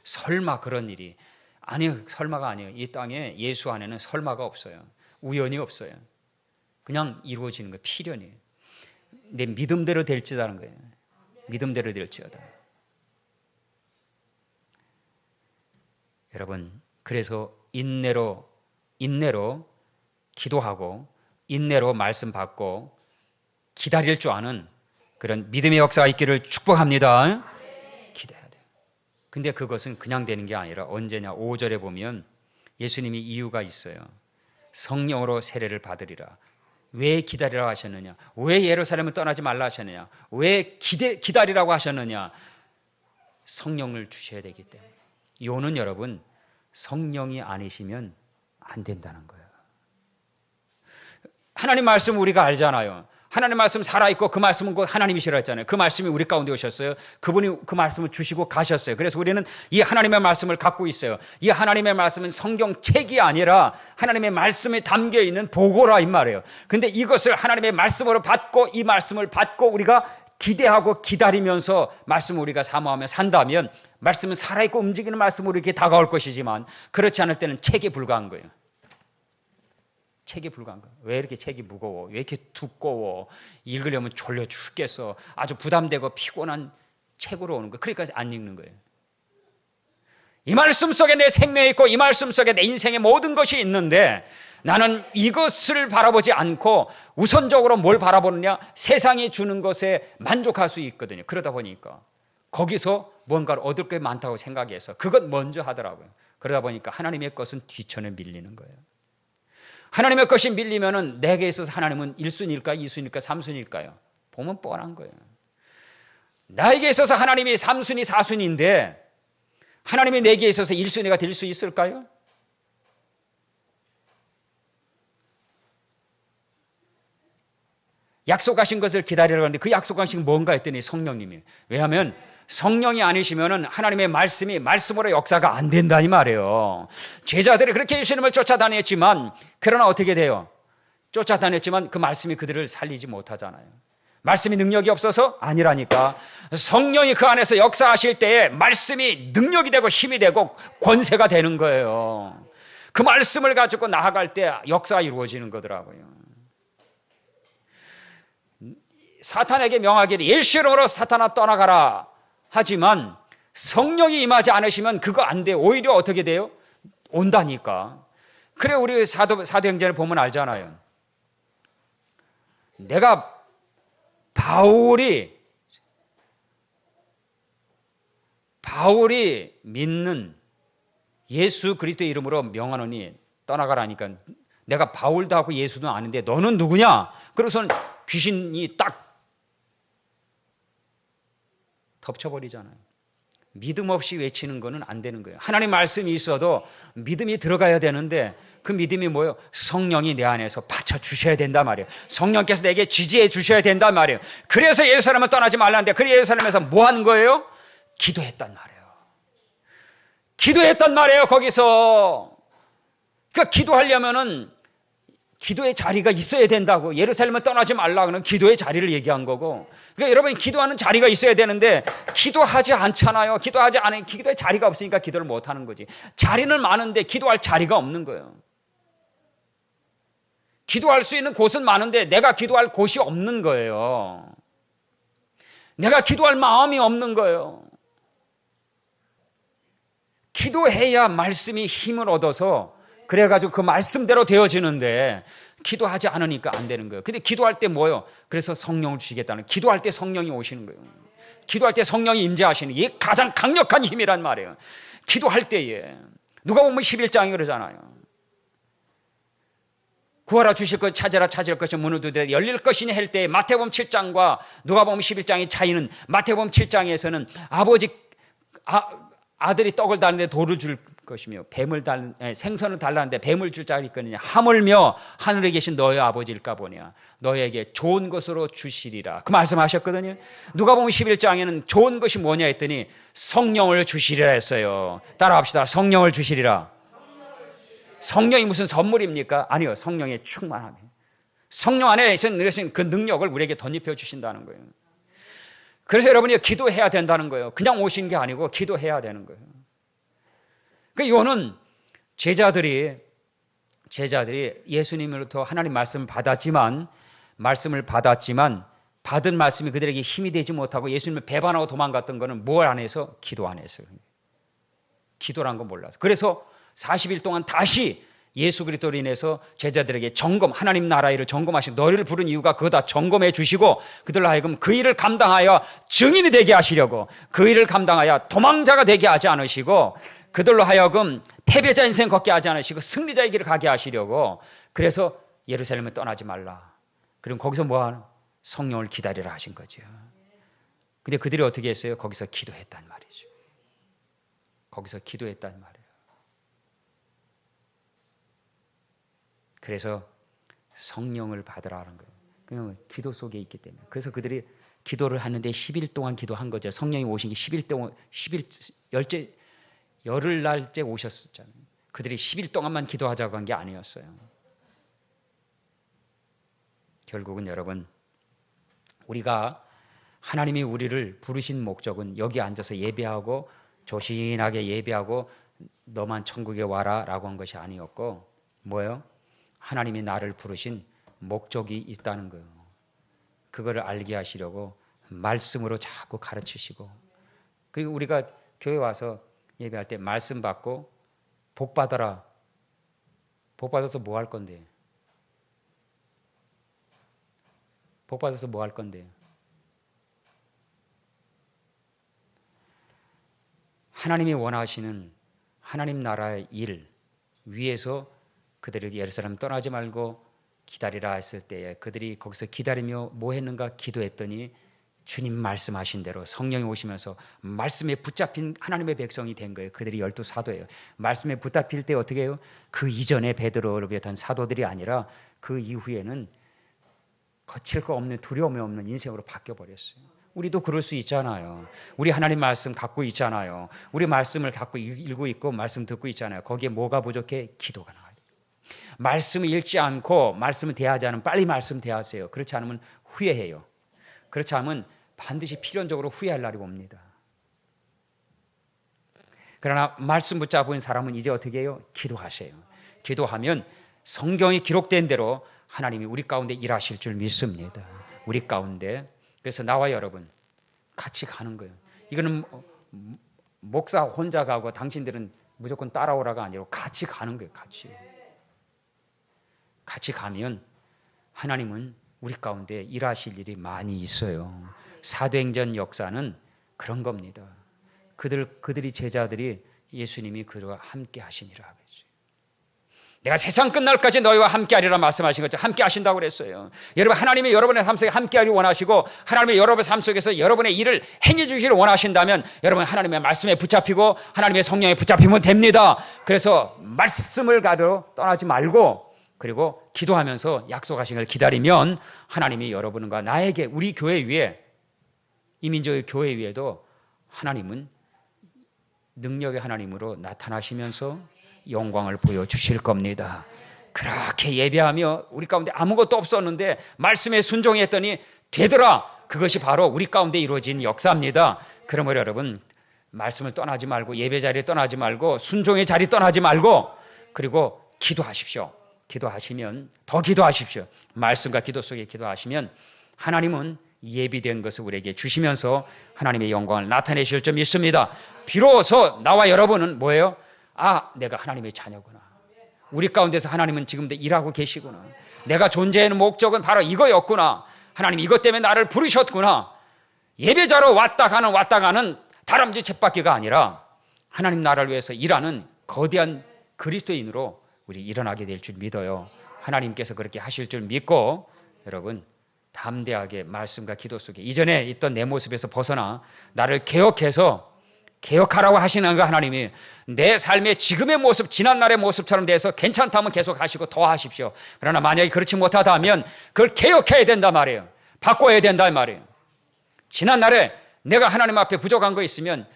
Speaker 1: 설마 그런 일이. 아니요, 설마가 아니에요. 이 땅에 예수 안에는 설마가 없어요. 우연이 없어요. 그냥 이루어지는 거예요. 필연이에요. 내 믿음대로 될지다는 거예요. 믿음대로 될지어다. 여러분, 그래서 인내로 기도하고 인내로 말씀 받고 기다릴 줄 아는 그런 믿음의 역사가 있기를 축복합니다. 기대해야 돼요. 근데 그것은 그냥 되는 게 아니라 언제냐? 5절에 보면 예수님이 이유가 있어요. 성령으로 세례를 받으리라. 왜 기다리라고 하셨느냐? 왜 예루살렘을 떠나지 말라 하셨느냐? 왜 기다리라고 하셨느냐? 성령을 주셔야 되기 때문에. 요는 여러분 성령이 아니시면 안 된다는 거예요. 하나님 말씀 우리가 알잖아요. 하나님 말씀 살아있고 그 말씀은 곧 하나님이시라 했잖아요. 그 말씀이 우리 가운데 오셨어요. 그분이 그 말씀을 주시고 가셨어요. 그래서 우리는 이 하나님의 말씀을 갖고 있어요. 이 하나님의 말씀은 성경책이 아니라 하나님의 말씀에 담겨있는 보고라 이 말이에요. 근데 이것을 하나님의 말씀으로 받고 이 말씀을 받고 우리가 기대하고 기다리면서 말씀을 우리가 사모하며 산다면 말씀은 살아있고 움직이는 말씀으로 이렇게 다가올 것이지만 그렇지 않을 때는 책에 불과한 거예요. 책이 불과한 거야. 왜 이렇게 책이 무거워? 왜 이렇게 두꺼워? 읽으려면 졸려 죽겠어. 아주 부담되고 피곤한 책으로 오는 거야. 그러니까 안 읽는 거예요. 이 말씀 속에 내 생명이 있고 이 말씀 속에 내 인생의 모든 것이 있는데 나는 이것을 바라보지 않고 우선적으로 뭘 바라보느냐? 세상이 주는 것에 만족할 수 있거든요. 그러다 보니까 거기서 뭔가를 얻을 게 많다고 생각해서 그것 먼저 하더라고요. 그러다 보니까 하나님의 것은 뒤천에 밀리는 거예요. 하나님의 것이 밀리면은 내게 있어서 하나님은 1순위일까 2순위일까 3순위일까요? 보면 뻔한 거예요. 나에게 있어서 하나님이 3순위 4순위인데 하나님이 내게 있어서 1순위가 될 수 있을까요? 약속하신 것을 기다리라고 하는데 그 약속하신 게 뭔가 했더니 성령님이에요. 왜냐하면 성령이 아니시면 하나님의 말씀이 말씀으로 역사가 안 된다 이 말이에요. 제자들이 그렇게 예수님을 쫓아다녔지만 그러나 어떻게 돼요? 쫓아다녔지만 그 말씀이 그들을 살리지 못하잖아요. 말씀이 능력이 없어서 아니라니까. 성령이 그 안에서 역사하실 때에 말씀이 능력이 되고 힘이 되고 권세가 되는 거예요. 그 말씀을 가지고 나아갈 때 역사가 이루어지는 거더라고요. 사탄에게 명하기를 예수 이름으로 사탄아 떠나가라 하지만 성령이 임하지 않으시면 그거 안 돼요. 오히려 어떻게 돼요? 온다니까. 그래 우리 사도행전을 보면 알잖아요. 내가 바울이 믿는 예수 그리스도의 이름으로 명하노니 떠나가라니까 내가 바울도 하고 예수도 아는데 너는 누구냐? 그래서는 귀신이 딱 덮쳐버리잖아요. 믿음 없이 외치는 거는 안 되는 거예요. 하나님 말씀이 있어도 믿음이 들어가야 되는데 그 믿음이 뭐예요? 성령이 내 안에서 받쳐주셔야 된단 말이에요. 성령께서 내게 지지해 주셔야 된단 말이에요. 그래서 예루살렘을 떠나지 말라는데 그 예루살렘에서 뭐 하는 거예요? 기도했단 말이에요. 기도했단 말이에요. 거기서. 그러니까 기도하려면은 기도의 자리가 있어야 된다고. 예루살렘을 떠나지 말라고는 기도의 자리를 얘기한 거고. 그러니까 여러분 기도하는 자리가 있어야 되는데 기도하지 않잖아요. 기도하지 않으면 기도의 자리가 없으니까 기도를 못 하는 거지. 자리는 많은데 기도할 자리가 없는 거예요. 기도할 수 있는 곳은 많은데 내가 기도할 곳이 없는 거예요. 내가 기도할 마음이 없는 거예요. 기도해야 말씀이 힘을 얻어서 그래가지고 그 말씀대로 되어지는데 기도하지 않으니까 안 되는 거예요. 근데 기도할 때 뭐예요? 그래서 성령을 주시겠다는, 기도할 때 성령이 오시는 거예요. 기도할 때 성령이 임재하시는 게 가장 강력한 힘이란 말이에요. 기도할 때에 누가 보면 11장이 그러잖아요. 구하라 주실 것, 찾으라 찾을 것이 문을 두드려 열릴 것이니 할 때 마태복음 7장과 누가복음 11장의 차이는 마태복음 7장에서는 아들이 떡을 달는데 돌을 줄 것이며 생선을 달라는데 뱀을 줄 자가 있거니와 하물며 하늘에 계신 너의 아버지일까 보냐 너에게 좋은 것으로 주시리라 그 말씀하셨거든요. 누가복음 11장에는 좋은 것이 뭐냐 했더니 성령을 주시리라 했어요. 따라합시다. 성령을 주시리라. 성령이 무슨 선물입니까? 아니요. 성령의 충만함이에요. 성령 안에 있는 그 능력을 우리에게 덧입혀 주신다는 거예요. 그래서 여러분이 기도해야 된다는 거예요. 그냥 오신 게 아니고 기도해야 되는 거예요. 이거는 제자들이 예수님으로부터 하나님 말씀을 받았지만 받은 말씀이 그들에게 힘이 되지 못하고 예수님을 배반하고 도망갔던 거는 뭘 안 해서? 기도 안 해서. 기도란 건 몰라서. 그래서 40일 동안 다시 예수 그리스도로 인해서 제자들에게 하나님 나라 일을 점검하시고 너희를 부른 이유가 그거 다 점검해 주시고 그들로 하여금 그 일을 감당하여 증인이 되게 하시려고 그 일을 감당하여 도망자가 되게 하지 않으시고 그들로 하여금 패배자 인생 걷게 하지 않으시고 승리자의 길을 가게 하시려고 그래서 예루살렘을 떠나지 말라. 그럼 거기서 뭐하는? 성령을 기다리라 하신 거죠. 근데 그들이 어떻게 했어요? 거기서 기도했단 말이죠. 거기서 기도했단 말이에요. 그래서 성령을 받으라는 거예요. 그냥 기도 속에 있기 때문에. 그래서 그들이 기도를 하는데 10일 동안 기도한 거죠. 성령이 오신 게 10일 동안, 열흘 날째 오셨었잖아요. 그들이 10일 동안만 기도하자고 한 게 아니었어요. 결국은 여러분, 우리가 하나님이 우리를 부르신 목적은 여기 앉아서 예배하고 조신하게 예배하고 너만 천국에 와라 라고 한 것이 아니었고 뭐예요? 하나님이 나를 부르신 목적이 있다는 거예요. 그거를 알게 하시려고 말씀으로 자꾸 가르치시고 그리고 우리가 교회 와서 예배할 때 말씀 받고 복 받아라. 복 받아서 뭐 할 건데? 복 받아서 뭐 할 건데? 하나님이 원하시는 하나님 나라의 일 위해서 그들이 예루살렘 떠나지 말고 기다리라 했을 때에 그들이 거기서 기다리며 뭐 했는가? 기도했더니 주님 말씀하신 대로 성령이 오시면서 말씀에 붙잡힌 하나님의 백성이 된 거예요. 그들이 12사도예요. 말씀에 붙잡힐 때 어떻게 해요? 그 이전에 베드로를 비롯한 사도들이 아니라 그 이후에는 거칠 거 없는 두려움이 없는 인생으로 바뀌어버렸어요. 우리도 그럴 수 있잖아요. 우리 하나님 말씀 갖고 있잖아요. 우리 말씀을 갖고 읽고 있고 말씀 듣고 있잖아요. 거기에 뭐가 부족해? 기도가 나와요. 말씀을 읽지 않고 말씀을 대하지 않으면 빨리 말씀 대하세요. 그렇지 않으면 후회해요. 그렇지 않으면 반드시 필연적으로 후회할 날이 옵니다. 그러나 말씀 붙잡은 사람은 이제 어떻게 해요? 기도하세요. 기도하면 성경이 기록된 대로 하나님이 우리 가운데 일하실 줄 믿습니다. 우리 가운데. 그래서 나와 여러분 같이 가는 거예요. 이거는 목사 혼자 가고 당신들은 무조건 따라오라가 아니라 같이 가는 거예요. 같이 가면 하나님은 우리 가운데 일하실 일이 많이 있어요. 사도행전 역사는 그런 겁니다. 그들이 제자들이 예수님이 그들과 함께 하시니라 그랬죠. 내가 세상 끝날까지 너희와 함께 하리라 말씀하신 것처럼 함께 하신다고 그랬어요. 여러분, 하나님이 여러분의 삶 속에 함께 하기를 원하시고 하나님이 여러분의 삶 속에서 여러분의 일을 행해 주시기를 원하신다면 여러분 하나님의 말씀에 붙잡히고 하나님의 성령에 붙잡히면 됩니다. 그래서 말씀을 가도 떠나지 말고 그리고 기도하면서 약속하신 걸 기다리면 하나님이 여러분과 나에게 우리 교회 위에 이민족의 교회 위에도 하나님은 능력의 하나님으로 나타나시면서 영광을 보여주실 겁니다. 그렇게 예배하며 우리 가운데 아무것도 없었는데 말씀에 순종했더니 되더라. 그것이 바로 우리 가운데 이루어진 역사입니다. 그러므로 여러분 말씀을 떠나지 말고 예배 자리에 떠나지 말고 순종의 자리 떠나지 말고 그리고 기도하십시오. 기도하시면 더 기도하십시오. 말씀과 기도 속에 기도하시면 하나님은 예비된 것을 우리에게 주시면서 하나님의 영광을 나타내실 줄 믿습니다. 비로소 나와 여러분은 뭐예요? 아, 내가 하나님의 자녀구나. 우리 가운데서 하나님은 지금도 일하고 계시구나. 내가 존재하는 목적은 바로 이거였구나. 하나님 이것 때문에 나를 부르셨구나. 예배자로 왔다 가는 다람쥐 쳇바퀴가 아니라 하나님 나라를 위해서 일하는 거대한 그리스도인으로 우리 일어나게 될 줄 믿어요. 하나님께서 그렇게 하실 줄 믿고 여러분 담대하게 말씀과 기도 속에 이전에 있던 내 모습에서 벗어나 나를 개혁하라고 하시는 거 하나님이 내 삶의 지금의 모습 지난날의 모습처럼 돼서 괜찮다면 계속 하시고 더 하십시오. 그러나 만약에 그렇지 못하다면 그걸 개혁해야 된단 말이에요. 바꿔야 된단 말이에요. 지난날에 내가 하나님 앞에 부족한 거 있으면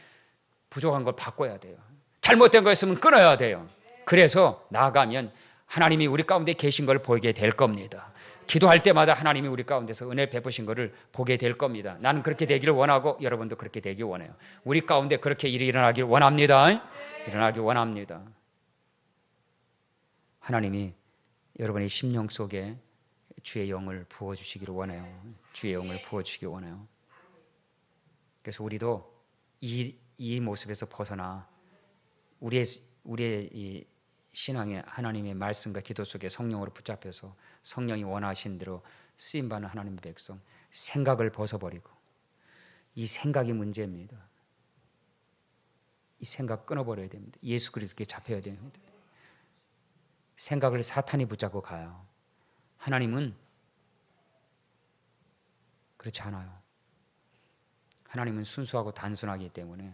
Speaker 1: 부족한 걸 바꿔야 돼요. 잘못된 거 있으면 끊어야 돼요. 그래서 나아가면 하나님이 우리 가운데 계신 걸 보게 될 겁니다. 기도할 때마다 하나님이 우리 가운데서 은혜 베푸신 것을 보게 될 겁니다. 나는 그렇게 되기를 원하고 여러분도 그렇게 되길 원해요. 우리 가운데 그렇게 일이 일어나길 원합니다. 일어나길 원합니다. 하나님이 여러분의 심령 속에 주의 영을 부어주시기를 원해요. 주의 영을 부어주시기 원해요. 그래서 우리도 이 모습에서 벗어나 우리의 이 신앙의 하나님의 말씀과 기도 속에 성령으로 붙잡혀서 성령이 원하신 대로 쓰임받는 하나님의 백성 생각을 벗어버리고 이 생각이 문제입니다. 이 생각 끊어버려야 됩니다. 예수 그리스도께 잡혀야 됩니다. 생각을 사탄이 붙잡고 가요. 하나님은 그렇지 않아요. 하나님은 순수하고 단순하기 때문에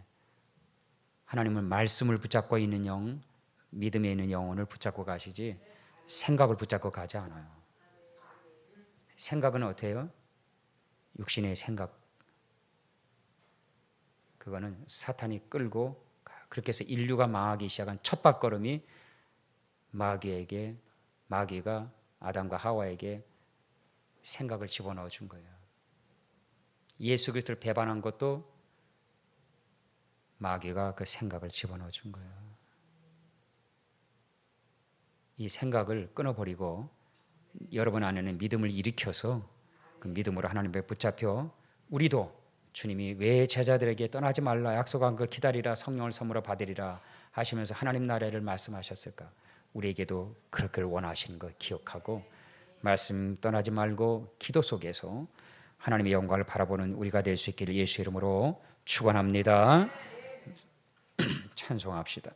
Speaker 1: 하나님은 말씀을 붙잡고 있는 영 믿음에 있는 영혼을 붙잡고 가시지 생각을 붙잡고 가지 않아요. 생각은 어때요? 육신의 생각. 그거는 사탄이 끌고 그렇게 해서 인류가 망하기 시작한 첫 발걸음이 마귀가 아담과 하와에게 생각을 집어넣어 준 거예요. 예수 그리스도를 배반한 것도 마귀가 그 생각을 집어넣어 준 거예요. 이 생각을 끊어버리고 여러분 안에는 믿음을 일으켜서 그 믿음으로 하나님께 붙잡혀 우리도 주님이 왜 제자들에게 떠나지 말라 약속한 걸 기다리라 성령을 선물로 받으리라 하시면서 하나님 나라를 말씀하셨을까? 우리에게도 그렇게 원하시는 거 기억하고 말씀 떠나지 말고 기도 속에서 하나님의 영광을 바라보는 우리가 될 수 있기를 예수 이름으로 축원합니다. 찬송합시다.